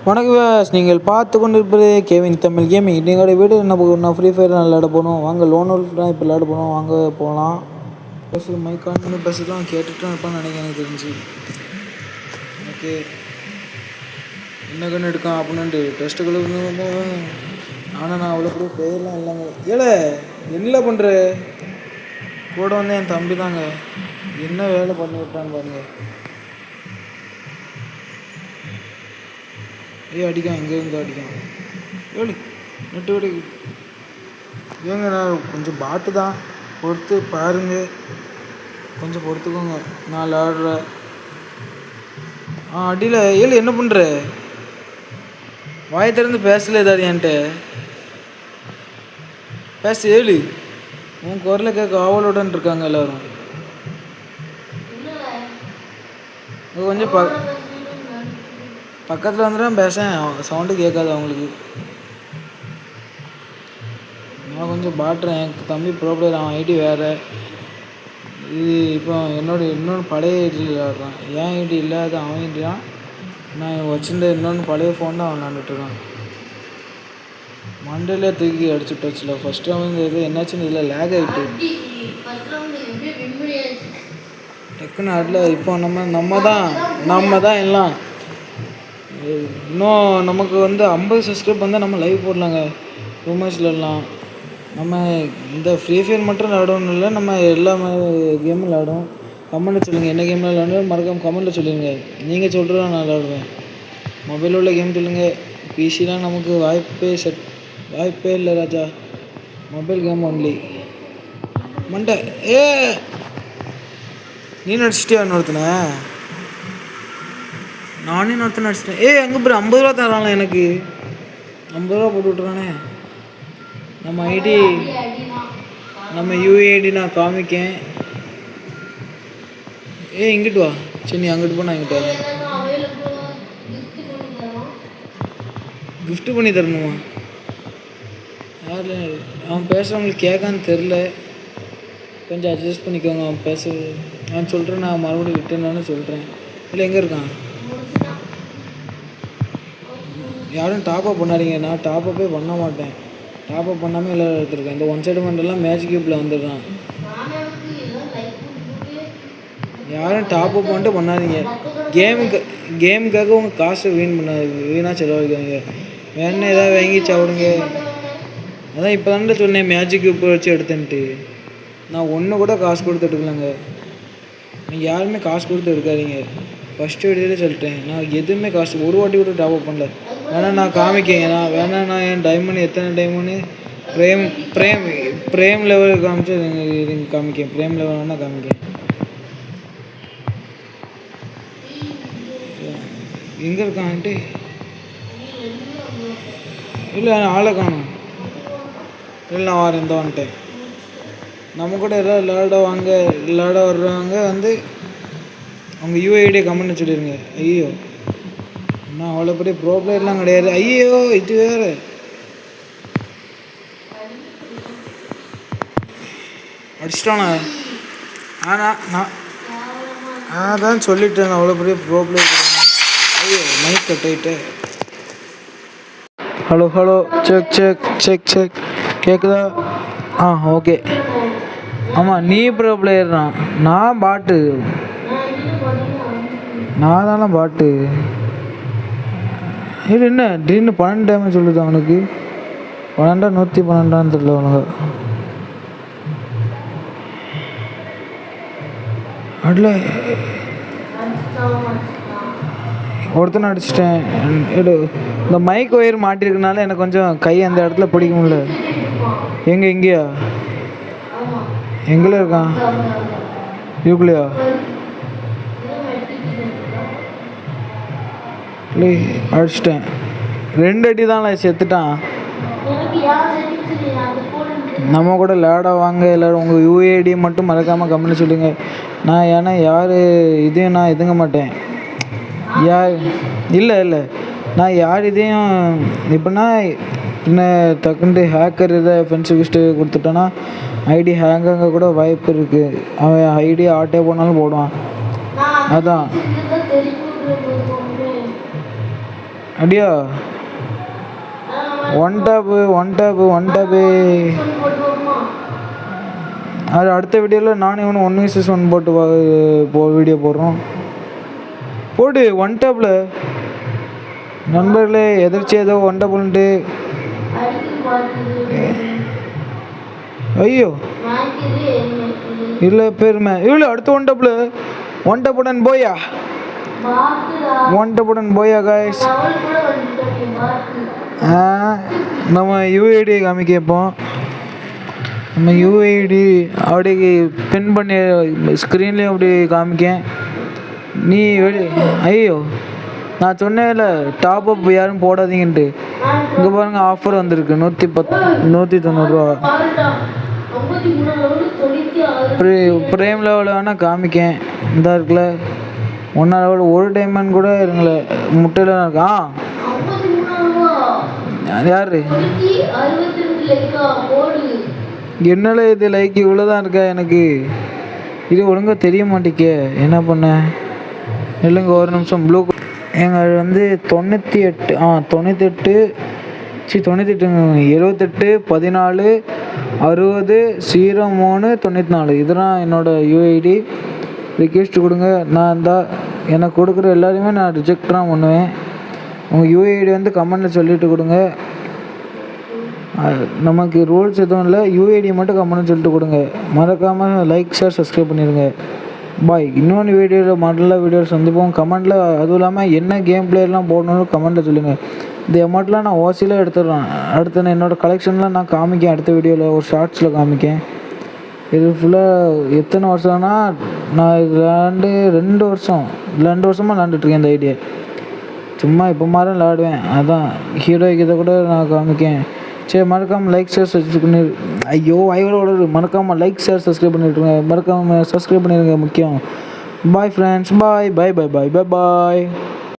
வணக்கம் வியூவர்ஸ், நீங்கள் பார்த்து கொண்டு இருப்பது கேவின் தமிழ் கேமிங். எங்களோட வீடு நான் ஃப்ரீ ஃபயர் நல்லா விளையாட போகணும் வாங்க. லோன் தான் இப்போ விளையாட போகணும் வாங்க போகலாம். பேசுகிற மைக் ஆன் பண்ணி பேசிக்கலாம், கேட்டுட்டு இருப்பான்னு நினைக்கிறேன். எனக்கு தெரிஞ்சு ஓகே என்ன கண்ணு எடுக்கான் அப்படின்ட்டு டெஸ்ட்டுகளுக்கு ஆனால் நான் அவ்வளோ கூட பேர்லாம் இல்லைங்க. ஏழை என்ன பண்ணுற கூட வந்து என் தம்பி தாங்க என்ன வேலை பண்ணி விட்டான்னு பாருங்க. அடிக்கான் எங்கேருந்து அடிக்கான் ஏழு நெட்டு விடு ஏங்க. நான் கொஞ்சம் பாட்டு தான் பொறுத்து பாருங்க, கொஞ்சம் பொறுத்துக்கோங்க. நான் விளாடுறேன். அடியில் ஏழு என்ன பண்ணுற? வாயை திறந்து பேசல ஏதாவது என்கிட்ட பேச. ஏழு உன் குரலை கேட்க ஆவலுடன் இருக்காங்க எல்லோரும். கொஞ்சம் பக்கத்தில் வந்துடும் பேசேன், சவுண்டு கேட்காது அவங்களுக்கு. நான் கொஞ்சம் பாட்டுறேன். என் தம்பி ப்ரோ பிளேயர், அவன் ஐடி வேறு. இது இப்போ இன்னொன்று பழைய ஐடியில் விளையாடுறான். ஏன் ஐடி இல்லாத அவன் ஐடி தான். நான் வச்சுருந்த இன்னொன்று பழைய ஃபோன் தான் அவன் விளாண்டுட்ருக்கான். மண்டேலே தூக்கி அடிச்சுட்டு வச்சுல ஃபஸ்ட்டு அவன் இது என்னாச்சுன்னு இதில் லேக் ஆகிட்டு டக்குன்னு ஆடல. இப்போ நம்ம தான் எல்லாம். இன்னும் நமக்கு வந்து 50 சப்ஸ்கிரைப் வந்தால் நம்ம லைவ் போடலாங்க. ரூமர்ஸ்லாம் நம்ம இந்த ஃப்ரீ ஃபயர் மட்டும் விளாடணும் இல்லை, நம்ம எல்லாமே கேமும் விளாடும். கமெண்ட்டில் சொல்லுங்கள் என்ன கேமில் விளாடணும் மறக்காம கமெண்ட்டில் சொல்லுங்கள். நீங்கள் சொல்கிறதா நான் விளாடுவேன். மொபைலில் உள்ள கேம் சொல்லுங்கள். பிசிலாம் நமக்கு வாய்ப்பே இல்லை ராஜா. Mobile game only. மண்டை நீ நடிச்சிட்டியா இன்னொருத்தனை? நானே இன்னொருத்தனை அடிச்சிட்டேன். அங்கே போய் 50 ரூபா தராங்களா எனக்கு? 50 ரூபா போட்டு விட்றானே. நம்ம ஐடி நம்ம யூஐடி நான் காமிக்கேன். இங்கிட்டு வா. சரி நீ அங்கிட்டு போ, நான் இங்கிட்டு வரேன். கிஃப்ட் பண்ணி தரணுமா? யாரில் அவன் பேசுகிறவங்களுக்கு கேட்கான்னு தெரில, கொஞ்சம் அட்ஜஸ்ட் பண்ணிக்கோங்க. அவன் நான் சொல்கிறேன். நான் மறுபடியும் விட்டுனான்னு சொல்கிறேன். இல்லை எங்கே இருக்கான்? யாரும் டாப்அப் பண்ணாதீங்க. நான் டாப்அப்பே பண்ண மாட்டேன். டாப்அப் பண்ணாமல் எல்லாம் எடுத்துருக்கேன். இந்த ஒன் சைடு மண்டெல்லாம் மேட்ச் கியூப்பில் வந்துடுறான். யாரும் டாப்அப் பண்ணிட்டு பண்ணாதீங்க. கேமுக்காக உங்கள் காசை வீணாக செலவழிக்காதீங்க. வேணா ஏதாவது வாங்கி சாப்பிடுங்க. அதான் இப்போ தானே சொன்னேன் மேட்ச் கியூப் வச்சு எடுத்துன்ட்டு. நான் ஒன்று கூட காசு கொடுத்து எடுக்கலாங்க. நீங்கள் யாருமே காசு கொடுத்து எடுக்காதீங்க. ஃபஸ்ட்டு வீடியோலே சொல்லிட்டேன். நான் எதுவுமே காசு ஒரு வாட்டி கூட டாப்அப் பண்ணல. வேணா நான் காமிக்கேங்க. நான் என் டைமண்ட் எத்தனை டைமண்டு ப்ரேம் லெவல் காமிச்சு இது காமிக்கேன். ப்ரேம் லெவல் வேணால் காமிக்கேன். எங்கே இருக்கான்ட்டு இல்லை ஆளை காணும். இல்லை நான் வரேன் இந்த வந்துட்டேன். நம்ம கூட எல்லாம் விளாட வர்றவங்க வந்து அவங்க யூஐடியை கமெண்ட் சொல்லிடுங்க. ஐயோ நான் அவ்வளோ பெரிய ப்ரோ பிளேயர்லாம் கிடையாது. ஐயோ இது வேறு அடிச்சிட்டானா? நான் தான் சொல்லிட்டேன் அவ்வளோ பெரிய ப்ரோ பிளேயர். ஐயோ மைக் கட் ஆகிட்டு. ஹலோ செக் கேட்குதா? ஓகே. ஆமாம் நீ ப்ரோ பிளேயர் தான், நான் பாட்டு. நான் தானே பாட்டு. இது என்ன திடீர்னு 12 டேமேஜ் சொல்லுது அவனுக்கு? 12 112 தெரியல அவனுங்க. அதில் ஒருத்தனை அடிச்சிட்டேன். இந்த மைக் ஒயர் மாட்டிருக்கனால எனக்கு கொஞ்சம் கை அந்த இடத்துல பிடிக்க முடியல. எங்கேயா எங்கே இருக்கான்? இதுக்குள்ளையா? அடிச்சிட்டேன். 2 அடி தான் செத்துட்டான். நம்ம கூட விளையாட வாங்க எல்லோரும். உங்கள் யூஏடியை மட்டும் மறக்காமல் கமெண்ட் சொல்லுங்கள். ஏன்னா யார் இதையும் நான் இதுங்க மாட்டேன். இல்லை நான் யார் இதையும் இப்போனா என்ன டக்குன்ட்டு ஹேக்கர் இதை ஃபென்ஸுக்கு கொடுத்துட்டோன்னா ஐடி ஹேங்காக கூட வாய்ப்பு இருக்குது. அவன் ஐடி ஆட்டே போனாலும் போடுவான். அதான் அப்படியா? ஒன் டேப்பு அது அடுத்த வீடியோவில் நானும் இவனு 1vs1 போட்டு வீடியோ போடுறோம். போடு ஒன் டேப்பில். நண்பர்களே எதிர்த்து ஏதோ ஒன் டேப்புன்ட்டு. ஐயோ இல்லை பெருமை இவ்வளோ அடுத்த ஒன் டேப்புடன் போயா காய்ஸ். நம்ம யூஐடி காமிக்கப்போம். நம்ம யூஐடி அப்படியே பின் பண்ணி ஸ்க்ரீன்லேயும் அப்படி காமிக்கேன். நீ ஐயோ நான் சொன்னேன்ல டாப் அப் யாரும் போடாதீங்கன்ட்டு. இங்கே பாருங்கள் ஆஃபர் வந்திருக்கு 190 ப்ரேம் லெவலில் வேணால் காமிக்கேன். இந்த இருக்குல்ல 1 லெவல் 1 டைமண்ட் கூட இருங்கள முட்டையில் இருக்கா. யார் என்னால இது லைக் இவ்வளோதான் இருக்கா எனக்கு? இது ஒழுங்காக தெரிய மாட்டேங்க. என்ன பண்ண இல்லைங்க ஒரு நிமிஷம். ப்ளூ எங்கள் வந்து 98 98 78 14 60 03 94 இதெல்லாம் என்னோடய யூஐடி. ரிக்வெஸ்ட் கொடுங்க. நான் இருந்தால் எனக்கு கொடுக்குற எல்லாரையுமே நான் ரிஜெக்ட் தான் பண்ணுவேன். உங்கள் யூஐடி வந்து கமெண்ட்டில் சொல்லிவிட்டு கொடுங்க. நமக்கு ரூல்ஸ் எதுவும் இல்லை. யூஐடி மட்டும் கமெண்ட்னு சொல்லிட்டு கொடுங்க. மறக்காமல் லைக் ஷேர் சப்ஸ்கிரைப் பண்ணிடுங்க. பாய். இன்னொன்று வீடியோவில் நல்ல வீடியோவில் சந்திப்போம். கமெண்ட்டில் அதுவும் இல்லாமல் என்ன கேம் பிளேயர்லாம் போடணும்னு கமெண்ட்டில் சொல்லுங்கள். இந்த அமௌண்ட்லாம் நான் ஓசியில் எடுத்துடுறேன். அடுத்து நான் என்னோடய கலெக்ஷன்லாம் நான் காமிக்கேன். அடுத்த வீடியோவில் ஒரு ஷார்ட்ஸில் காமிக்கேன். இது ஃபுல்லாக எத்தனை வருஷம்னா நான் இது 2 வருஷமாக விளாண்டுட்ருக்கேன். இந்த ஐடியா சும்மா இப்போ மாதிரி விளாடுவேன். அதான் ஹீரோய்க்கு இதை கூட நான் காமிக்கேன். சரி மறக்காமல் லைக் ஷேர் சப்ஸ்கிரைப் பண்ணி மறக்காமல் லைக் ஷேர் சப்ஸ்கிரைப் பண்ணிவிட்டுருங்க. மறக்காமல் சப்ஸ்கிரைப் பண்ணிடுங்க முக்கியம். Bye friends. பாய்.